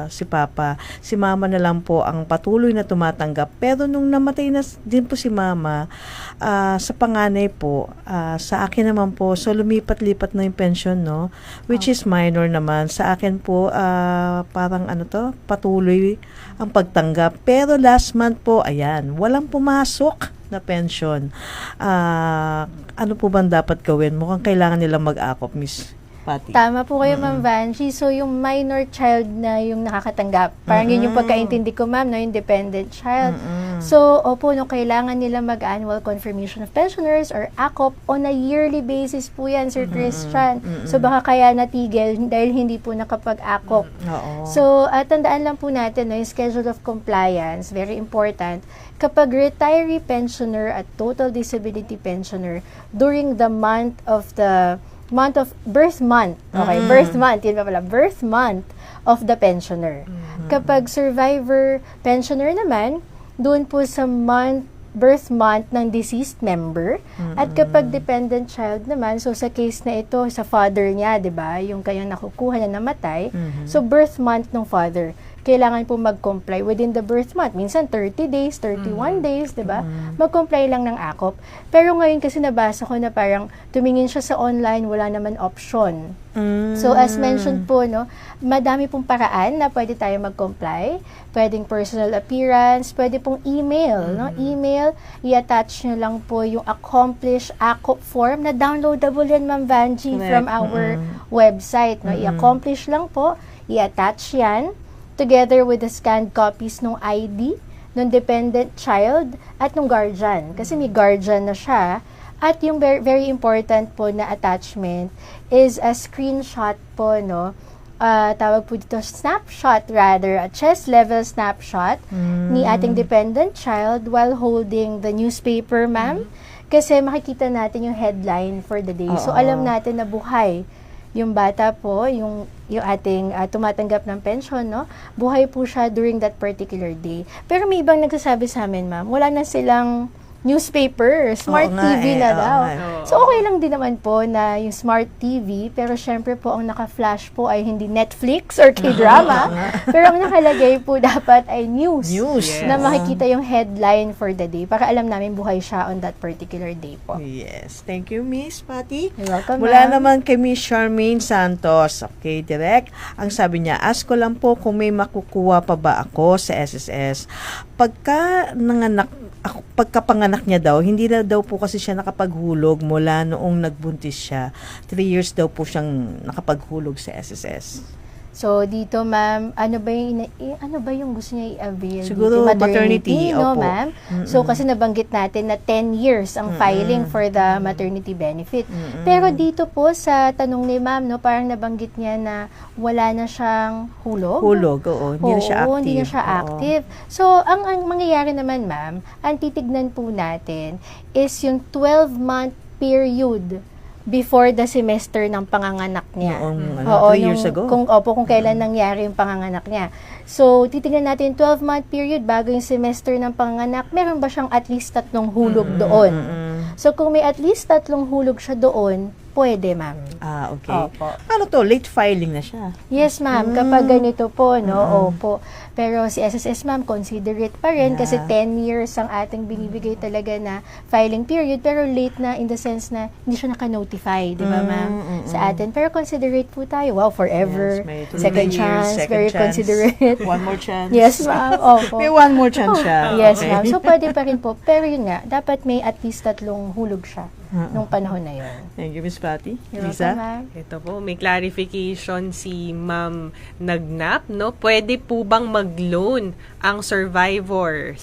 si Papa. Si Mama na lang po ang patuloy na tumatanggap. Pero nung namatay na din po si Mama, sa panganay po, sa akin naman po, so lumipat-lipat na yung pension, no? Which is minor naman. Sa akin po, parang patuloy ang pagtanggap. Pero last month po, ayan, walang pumasok na pension. Ano po bang dapat gawin? Mukhang kailangan nilang mag-akop, Miss Patty. Tama po kayo, Ma'am Vanjie. So, yung minor child na yung nakakatanggap, parang yun yung pagkaintindi ko, ma'am, no, yung dependent child. So, opo, no, kailangan nila mag-annual confirmation of pensioners or ACOP on a yearly basis po yan, Sir Christian. So, baka kaya natigil dahil hindi po nakapag-ACOP. So, tandaan lang po natin, no, yung schedule of compliance, very important. Kapag retiree pensioner at total disability pensioner during the birth month, okay, birth month, yun pa pala, birth month of the pensioner. Kapag survivor pensioner naman, doon po sa birth month ng deceased member. At kapag dependent child naman, so sa case na ito, sa father niya, di ba, yung kanyang nakukuha na namatay, so birth month ng father, kailangan po mag-comply within the birth month. Minsan 30 days, 31 days, di ba? Mag-comply lang ng ACOP. Pero ngayon kasi nabasa ko na parang tumingin siya sa online, wala naman option. So as mentioned po, no, madami pong paraan na pwede tayo mag-comply. Pwedeng personal appearance, pwede pong email, no? Email, i-attach nyo lang po yung accomplished ACOP form na downloadable yan, Ma'am Vanjie, from our website, no? I-accomplish lang po, i-attach yan together with the scanned copies ng ID ng dependent child at ng guardian. Kasi may guardian na siya. At yung very, very important po na attachment is a screenshot po, no? Tawag po dito, snapshot rather, a chest level snapshot ni ating dependent child while holding the newspaper, ma'am. Kasi makikita natin yung headline for the day. So, alam natin na buhay yung bata po, yung ating tumatanggap ng pension, no? Buhay po siya during that particular day. Pero may ibang nagsasabi sa amin, ma'am, wala na silang newspaper, smart TV na daw. So, okay lang din naman po na yung smart TV, pero syempre po, ang naka-flash po ay hindi Netflix or K-drama, pero ang nakalagay po dapat ay news. Na makikita yung headline for the day para alam namin buhay siya on that particular day po. Yes. Thank you, Miss Patty. You're welcome, Mula ma'am. naman kay Miss Charmaine Santos. Okay, direct. Ang sabi niya, ask ko lang po kung may makukuha pa ba ako sa SSS. Pagkapanganak niya daw, hindi na daw po kasi siya nakapaghulog mula noong nagbuntis siya. 3 years daw po siyang nakapaghulog sa SSS. So, dito, ma'am, ano ba yung gusto niya i-avail? Siguro dito? maternity, no, opo. ma'am? So, kasi nabanggit natin na 10 years ang filing for the maternity benefit. Pero dito po, sa tanong ni ma'am, no, parang nabanggit niya na wala na siyang hulog. Oo. Hindi na siya active. Hindi na siya active. So, ang mangyayari naman, ma'am, ang titignan po natin is yung 12-month period before the semester ng panganganak niya. Noong 3 years ago. Kung kailan nangyari yung panganganak niya. So, titignan natin 12-month period bago yung semester ng panganganak, meron ba siyang at least 3 hulog doon? So, kung may at least 3 hulog siya doon, pwede, ma'am. Okay. Opo. Ano to? Late filing na siya. Yes, ma'am. Kapag ganito po, no? Opo. Pero si SSS, ma'am, considerate pa rin kasi 10 years ang ating binibigay talaga na filing period, pero late na in the sense na hindi siya naka-notify, di ba, ma'am? Sa atin. Pero considerate po tayo. Wow, forever. Yes, second chance. Very considerate. One more chance. Yes, ma'am. Opo. May one more chance siya. Yes, ma'am. So, pwede pa rin po. Pero yun nga, dapat may at least 3 hulog siya nung panahon na yun. Thank you, Miss Patty. You're Lisa? welcome, ma'am. Ito po, may clarification si Ma'am Nagnap, no? Pwede po bang mag-loan ang survivor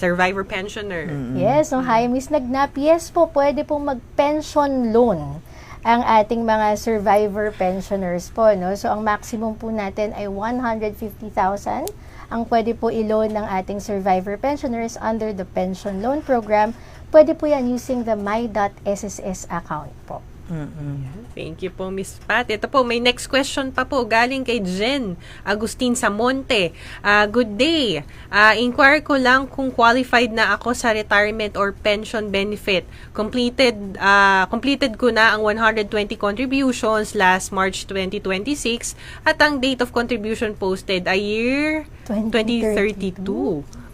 pensioner? Yes, so hi, Miss Nagnap. Yes po, pwede pong mag-pension loan ang ating mga survivor pensioners po, no? So, ang maximum po natin ay 150,000 ang pwede po i-loan ng ating survivor pensioners under the pension loan program. Pwede po yan using the my.sss account po. Thank you po, Miss Pat. Ito po, may next question pa po galing kay Jen Agustin Samonte. Good day. Inquire ko lang kung qualified na ako sa retirement or pension benefit. Completed ko na ang 120 contributions last March 2026 at ang date of contribution posted ay year 2032.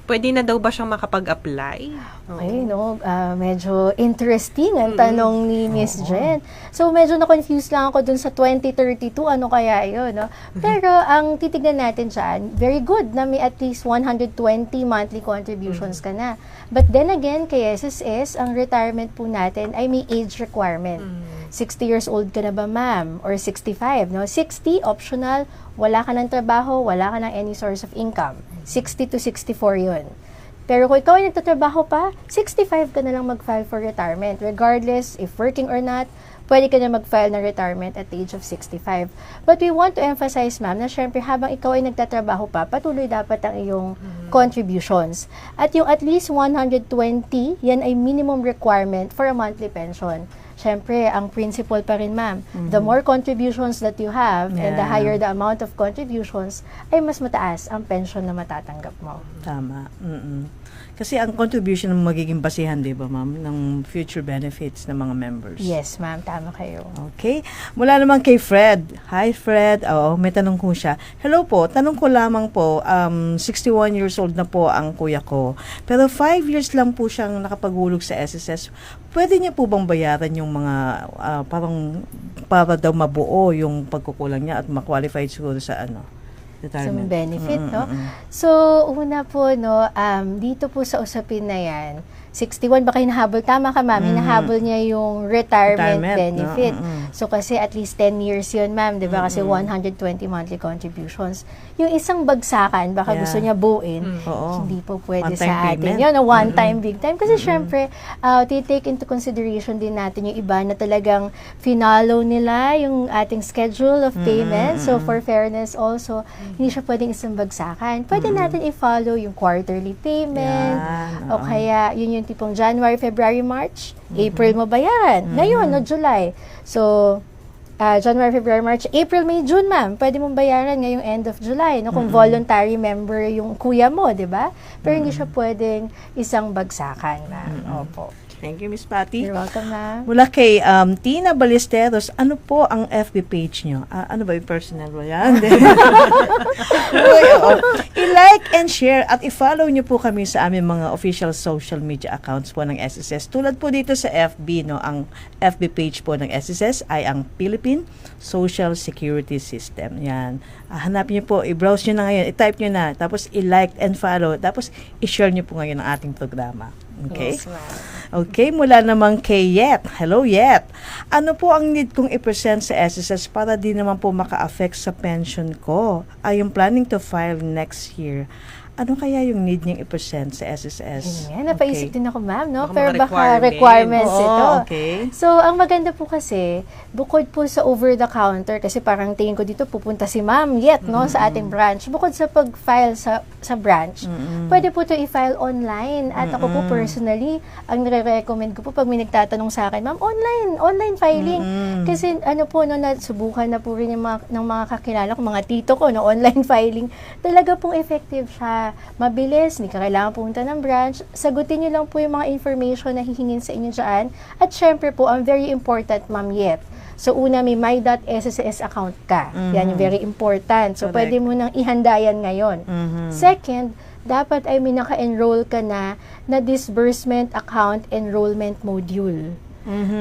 Pwede na daw ba siyang makapag-apply? Okay, no? Medyo interesting ang tanong ni Miss Jen. So, medyo na-confuse lang ako dun sa 2032. Ano kaya yun, no? Pero, ang titignan natin dyan, very good na may at least 120 monthly contributions ka na. But then again, kay SSS, ang retirement po natin ay may age requirement. 60 years old ka na ba, ma'am? Or 65, no? 60, optional. Wala ka ng trabaho, wala ka ng any source of income. 60 to 64 yun. Pero kung ikaw ay nagtatrabaho pa, 65 ka na lang mag-file for retirement. Regardless if working or not, pwede ka na mag-file ng retirement at the age of 65. But we want to emphasize, ma'am, na syempre habang ikaw ay nagtatrabaho pa, patuloy dapat ang iyong contributions. At yung at least 120, yan ay minimum requirement for a monthly pension. Syempre, ang principle pa rin, ma'am, the more contributions that you have and the higher the amount of contributions, ay mas mataas ang pension na matatanggap mo. Tama. Kasi ang contribution ng magiging basihan, di ba, ma'am, ng future benefits ng mga members. Yes, ma'am. Tama kayo. Okay. Mula naman kay Fred. Hi, Fred. May tanong ko siya. Hello po. Tanong ko lamang po, 61 years old na po ang kuya ko. Pero 5 years lang po siyang nakapaghulog sa SSS. Pwede niya po bang bayaran yung mga, parang, para daw mabuo yung pagkukulang niya at ma-qualified siguro sa retirement. Some benefit, no? So, una po, no, dito po sa usapin na yan, 61, baka hinahabol, tama ka, ma'am, hinahabol niya yung retirement benefit. So, kasi at least 10 years yun, ma'am, di ba? Kasi 120 monthly contributions. Yung isang bagsakan, baka gusto niya buuin, hindi po pwede sa atin. Yun, a one-time, big time. Kasi syempre, take into consideration din natin yung iba na talagang finalo nila yung ating schedule of payment. So, for fairness also, hindi siya pwedeng isang bagsakan. Pwede natin i-follow yung quarterly payment, o kaya yun yung tipong January, February, March, April mo bayaran. Ngayon, no, July. So, January, February, March, April, May, June, ma'am. Pwede mong bayaran ngayong end of July, no? Kung voluntary member yung kuya mo, di ba? Pero hindi siya pwedeng isang bagsakan, ma'am. Opo. Thank you, Miss Patty. You're welcome, ma'am. Mula kay Tina Ballesteros, ano po ang FB page nyo? Ano ba yung personal ba yan? I-like and share at i-follow nyo po kami sa aming mga official social media accounts po ng SSS. Tulad po dito sa FB, no, ang FB page po ng SSS ay ang Philippine Social Security System. Yan. Hanapin nyo po, i-browse nyo na ngayon, i-type nyo na, tapos i-like and follow, tapos i-share nyo po ngayon ang ating programa. Okay? Yes, ma'am. Okay, mula naman kay Yet. Hello, Yet. Ano po ang need kong i-present sa SSS para di naman po maka-affect sa pension ko? I am planning to file next year. ano kaya yung need niyang i-present sa SSS? Yan, napaisip din ako, ma'am, no? Baka Pero mga baka requirements Oo, ito. okay. So, ang maganda po kasi, bukod po sa over-the-counter, kasi parang tingin ko dito, pupunta si ma'am no, sa ating branch. Bukod sa pag-file sa branch, pwede po ito i-file online. At ako po personally, ang nire-recommend ko po pag may nagtatanong sa akin, ma'am, online filing. Kasi ano po, no, nasubukan na po rin ng mga kakilala ko, mga tito ko, no, online filing. Talaga pong effective siya. Mabilis, hindi ka kailangan pumunta ng branch. Sagutin niyo lang po yung mga information na hihingin sa inyo dyan. At syempre po, ang very important, ma'am, So, una, may my.sss account ka. Yan yung very important. So, Correct. pwede mo nang ihanda yan ngayon. Second, dapat ay may naka-enroll ka na disbursement account enrollment module.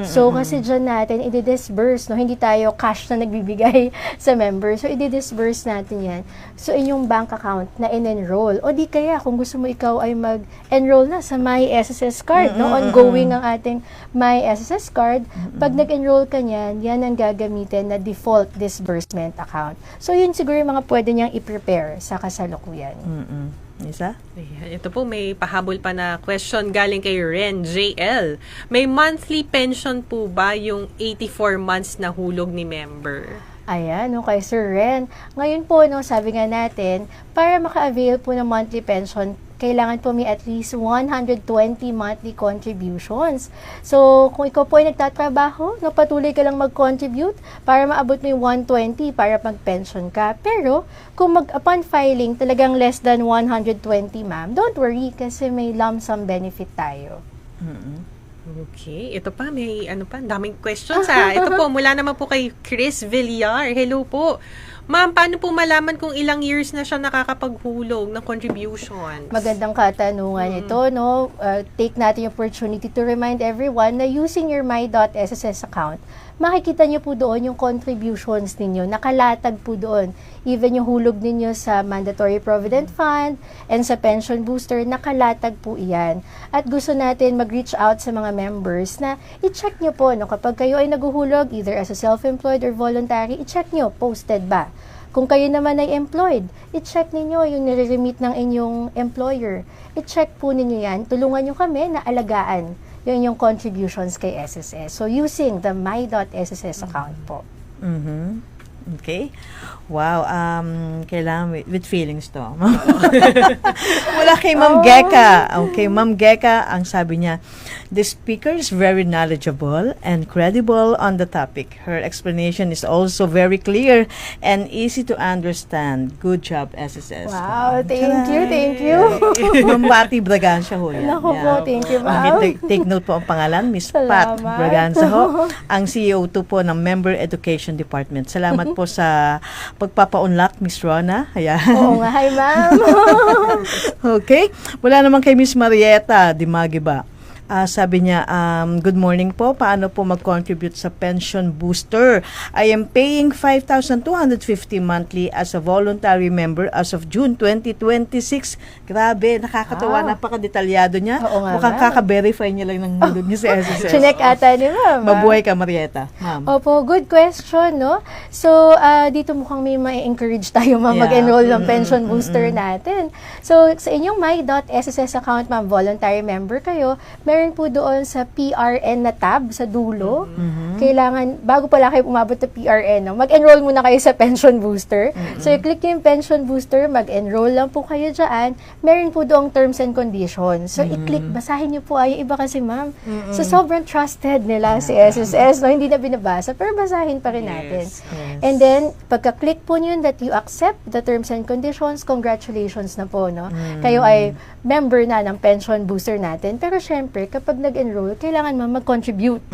So, kasi dyan natin, i-disburse, no? Hindi tayo cash na nagbibigay sa member. So, i-disburse natin yan. So, inyong bank account na in-enroll. O di kaya, kung gusto mo ikaw ay mag-enroll na sa My SSS card, no? Ongoing ang ating My SSS card. Pag nag-enroll ka niyan, yan ang gagamitin na default disbursement account. So, yun siguro yung mga pwede niyang i-prepare sa kasalukuyan. Isa? Ayan, ito po, may pahabol pa na question galing kay Ren JL. May monthly pension po ba yung 84 months na hulog ni member? Ayan, okay, Sir Ren. Ngayon po, no, sabi nga natin, para maka-avail po ng monthly pension, kailangan po may at least 120 monthly contributions. So, kung ikaw po ay nagtatrabaho, no, patuloy ka lang mag-contribute para maabot mo yung 120 para mag-pension ka. Pero, kung upon filing, talagang less than 120, ma'am, don't worry kasi may lump sum benefit tayo. Okay. Ito pa, may daming questions Ito po, mula naman po kay Chris Villar. Hello po. Ma'am, paano po malaman kung ilang years na siya nakakapaghulog ng contributions? Magandang katanungan ito, no? Take natin yung opportunity to remind everyone na using your my.sss account, makikita niyo po doon yung contributions ninyo, nakalatag po doon. Even yung hulog ninyo sa Mandatory Provident Fund and sa Pension Booster, nakalatag po iyan. At gusto natin mag-reach out sa mga members na i-check nyo po, no, kapag kayo ay naguhulog, either as a self-employed or voluntary, i-check nyo, posted ba? Kung kayo naman ay employed, i-check ninyo yung nire-remit ng inyong employer. I-check po ninyo yan. Tulungan nyo kami na alagaan yung contributions kay SSS. So, using the my.sss account po. Okay. Wow, kailangan with feelings to. Mula kay Ma'am Geka. Okay, Ma'am Geka, ang sabi niya, the speaker is very knowledgeable and credible on the topic. Her explanation is also very clear and easy to understand. Good job, SSS. Wow, thank you. Ma'am Pati Braganza ho yan. Naku po, thank you, ma'am. Take note po ang pangalan, Miss Salamat. Pat Braganza ho, ang CEO2 po ng Member Education Department. Salamat po sa pagpapaunlak, Miss Rona. Ayan. Oo nga, hi ma'am. Okay. Wala naman kay Miss Marieta Dimagiba. Sabi niya, good morning po. Paano po mag-contribute sa pension booster? I am paying 5,250 monthly as a voluntary member as of June 2026. Grabe, nakakatawa. Napakadetalyado niya. Oo nga, Mukhang ma'am. kaka-verify niya lang ng hulog niya sa SSS. Chinek ata ni ma'am. Mabuhay ka, Marieta. Ma'am. Opo, good question, no? So, dito mukhang may ma-encourage tayo, ma'am, Yeah. mag-enroll ng pension booster natin. So, sa inyong my.sss account, ma'am, voluntary member kayo, meron po doon sa PRN na tab sa dulo. Kailangan, bago pala kayo umabot sa PRN, no, mag-enroll muna kayo sa pension booster. So, i-click yung pension booster, mag-enroll lang po kayo dyan. Meron po doong terms and conditions. So, i-click, basahin niyo po. Yung iba kasi, ma'am, so sobrang trusted nila si SSS, no? Hindi na binabasa, pero basahin pa rin natin. Yes. And then, pagka-click po niyo that you accept the terms and conditions, congratulations na po, no? Kayo ay member na ng pension booster natin. Pero syempre, kapag nag-enroll, kailangan mo mag-contribute.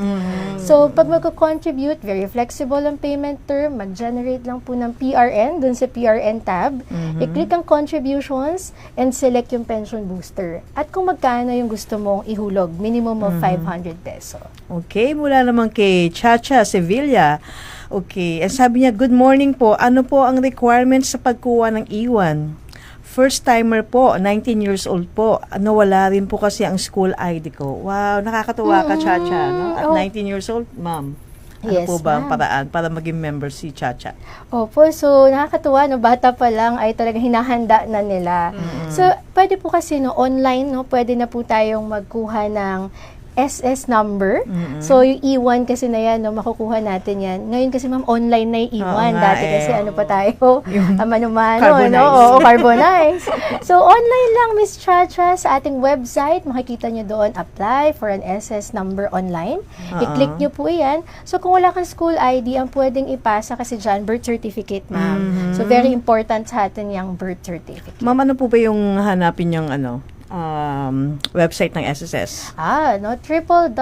So, pag mag-contribute, very flexible ang payment term, mag-generate lang po ng PRN, dun sa PRN tab, i-click ang contributions, and select yung pension booster. At kung magkano yung gusto mong ihulog, minimum of 500 peso. Okay, mula naman kay Chacha Sevilla. Okay, and sabi niya, good morning po. Ano po ang requirements sa pagkuha ng iwan? First timer po, 19 years old po. Nawala rin po kasi ang school ID ko. Wow, nakakatuwa ka, Chacha. No? At 19 years old, ma'am. Ano Yes, po ba ang ma'am. paraan para maging member si Chacha? Opo, so nakakatuwa, no, bata pa lang ay talagang hinahanda na nila. So, pwede po kasi no, online, no, pwede na po tayong magkuha ng SS number. So, yung E1 kasi na yan, no, makukuha natin yan. Ngayon kasi ma'am, online na yung E1. Oo nga, Dati kasi ano pa tayo, mano-mano, carbonized. no? Oo, carbonized. So, online lang, Miss Chacha, sa ating website, makikita nyo doon, apply for an SS number online. I-click nyo po yan. So, kung wala kang school ID, ang pwedeng ipasa kasi dyan, birth certificate, ma'am. So, very important sa atin yung birth certificate. Ma'am, ano po ba yung hanapin yung website ng SSS? No, www.sss.gov.ph.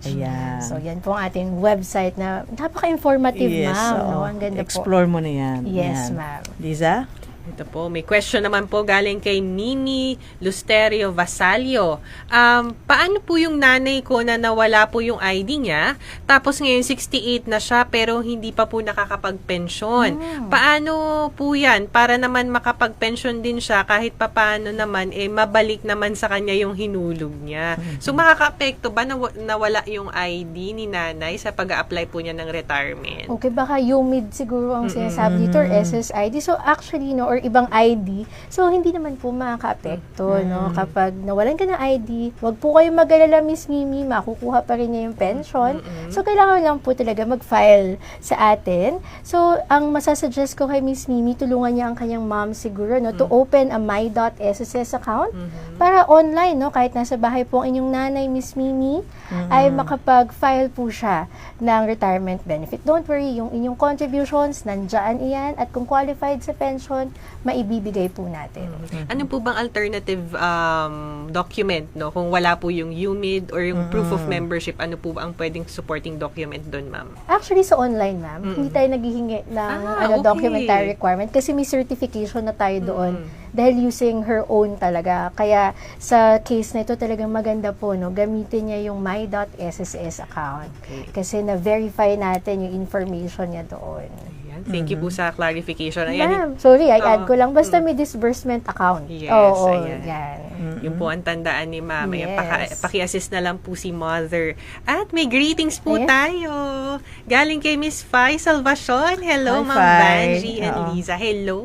Ayan. So, yan po ang ating website na napaka-informative, ma'am. oo. No? Ang ganda Explore mo na yan. Yes, Yan. ma'am. Liza? Ito po, may question naman po galing kay Mimi Lusterio Vasalio. Paano po yung nanay ko na nawala po yung ID niya, tapos ngayon 68 na siya pero hindi pa po nakakapag-pensyon? Paano po yan? Para naman makapag-pensyon din siya kahit papaano naman, mabalik naman sa kanya yung hinulog niya. So, makaka-apekto ba na nawala yung ID ni nanay sa pag-a-apply po niya ng retirement? Okay, baka UMID siguro ang sinasabi dito or SSID. So, actually, no, or ibang ID. So, hindi naman po makaka-apekto, no? Kapag nawalan ka ng ID, wag po kayo mag-alala, Miss Mimi, makukuha pa rin niya yung pension. So, kailangan lang po talaga mag-file sa atin. So, ang masasuggest ko kay Miss Mimi, tulungan niya ang kanyang mom siguro, no, to open a my.sss account para online, no, kahit nasa bahay po ang inyong nanay, Miss Mimi, ay makapag-file po siya ng retirement benefit. Don't worry, yung inyong contributions, nandyan iyan, at kung qualified sa pension, maibibigay po natin. Ano po bang alternative document, no? Kung wala po yung UMID or yung proof of membership, ano po ba ang pwedeng supporting document doon, ma'am? Actually, sa online, ma'am, hindi tayo naghihingi ng okay. documentary requirement kasi may certification na tayo doon dahil using her own talaga. Kaya sa case na ito talagang maganda po, no, gamitin niya yung my.sss account kasi na-verify natin yung information niya doon. Thank you po sa clarification. Ayan, Ma'am, sorry, I-add ko lang. Basta may disbursement account. Yes, Oo, ayan. yan. Yung po ang tandaan ni Ma'am. Yes. Paki-assist na lang po si Mother. At may greetings po tayo. Galing kay Miss Fai Salvacion. Hello, Hi, Ma'am Fai. Banji and Liza. Hello.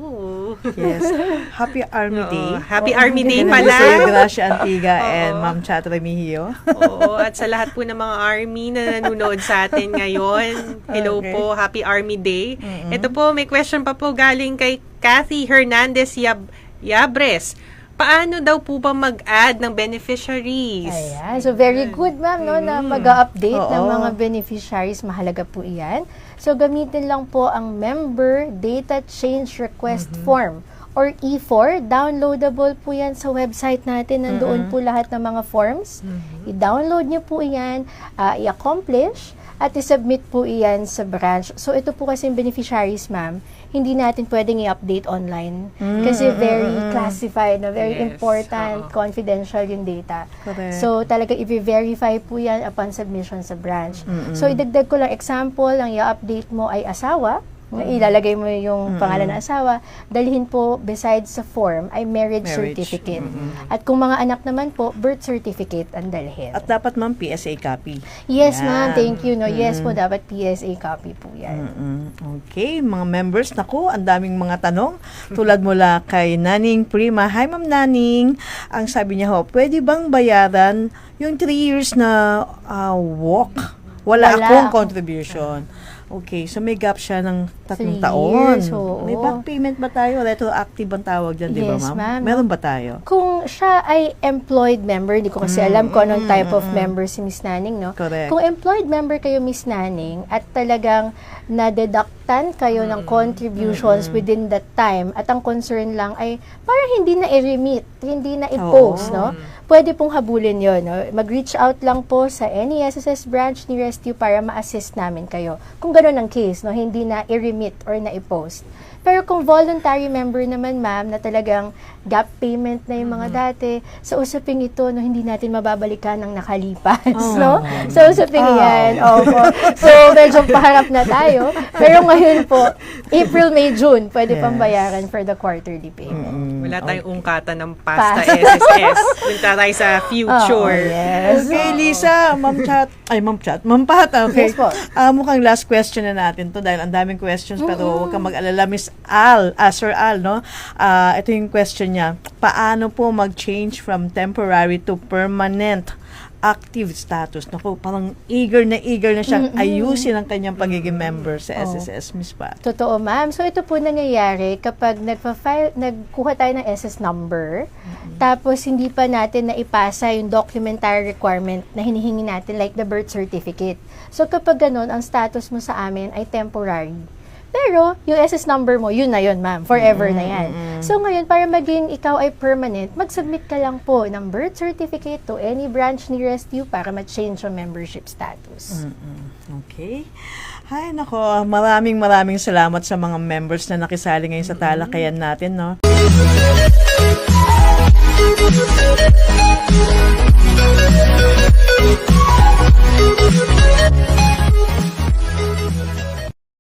Yes. Happy Army Day. Happy Army Day Sa pala. Gracia Antiga and Ma'am Chat Remigio. Oo, at sa lahat po ng mga Army na nanonood sa atin ngayon. Hello po, Happy Army Day. Ito po, may question pa po galing kay Kathy Hernandez Yabres. Paano daw po ba mag-add ng beneficiaries? Ayan. So, very good, ma'am, no, na mag-update ng mga beneficiaries. Mahalaga po iyan. So, gamitin lang po ang Member Data Change Request Form or E4. Downloadable po yan sa website natin. Nandoon po lahat ng mga forms. I-download nyo po iyan, i-accomplish, at i-submit po iyan sa branch. So, ito po kasi yung beneficiaries, ma'am, hindi natin pwedeng i-update online kasi very classified, no? Very important, confidential yung data. Correct. So, talaga i-verify po yan upon submission sa branch. So, idagdag ko lang example, ang i-update mo ay asawa, ilalagay mo yung pangalan ng asawa, dalhin po besides sa form ay marriage certificate. At kung mga anak naman po, birth certificate ang dalhin. At dapat ma'am PSA copy. Yes, Yan. ma'am. Thank you. No? Yes po, dapat PSA copy po yan. Okay, mga members, naku, ang daming mga tanong. Tulad mula kay Naning Prima. Hi, Ma'am Naning. Ang sabi niya ho, pwede bang bayaran yung 3 years na walk? Wala akong contribution. Okay, so may gap siya ng 3 taon. years, oo. May back payment ba tayo? Retroactive ang tawag dyan, di ba, Yes, ma'am? ma'am. Meron ba tayo? Kung siya ay employed member, hindi ko kasi alam kung anong type of member si Miss Naning, no? Correct. Kung employed member kayo, Miss Naning, at talagang na-deductan kayo ng contributions within that time, at ang concern lang ay parang hindi na i-remit, hindi na i-post, no? Pwede pong habulin yon, no? Mag-reach out lang po sa any SSS branch ni Rescue para ma-assist namin kayo. Kung gano'n ang case, no? Hindi na i-remit or na i-post. Pero kung voluntary member naman, ma'am, na talagang gap payment na yung mga dati, sa usaping ito, no, hindi natin mababalikan ang nakalipas, no? Sa usaping yan, opo. So, medyo paharap na tayo. Pero ngayon po, April, May, June, pwede pang bayaran for the quarterly payment. Wala tayong ungkatan ng pasta SSS. Punta tayo sa future. Yes. Okay, Lisa, Ma'am Pat, okay. Yes po. Mukhang last question na natin to dahil ang daming questions pero huwag kang mag-alala. Miss Al, Sir Al, no? Ito yung question niya. Paano po mag-change from temporary to permanent active status? Naku, parang eager na siyang ayusin ang kanyang pagiging member sa SSS, Miss Pat. Totoo, ma'am. So, ito po nangyayari kapag nagkuha tayo ng SS number, tapos hindi pa natin naipasa yung documentary requirement na hinihingi natin, like the birth certificate. So, kapag ganun, ang status mo sa amin ay temporary. Pero, yung SS number mo, yun na yun, ma'am. Forever na yan. So, ngayon, para maging ikaw ay permanent, mag-submit ka lang po ng birth certificate to any branch nearest you para ma-change yung membership status. Okay. Ay, nako, maraming salamat sa mga members na nakisali ngayon sa talakayan natin, no?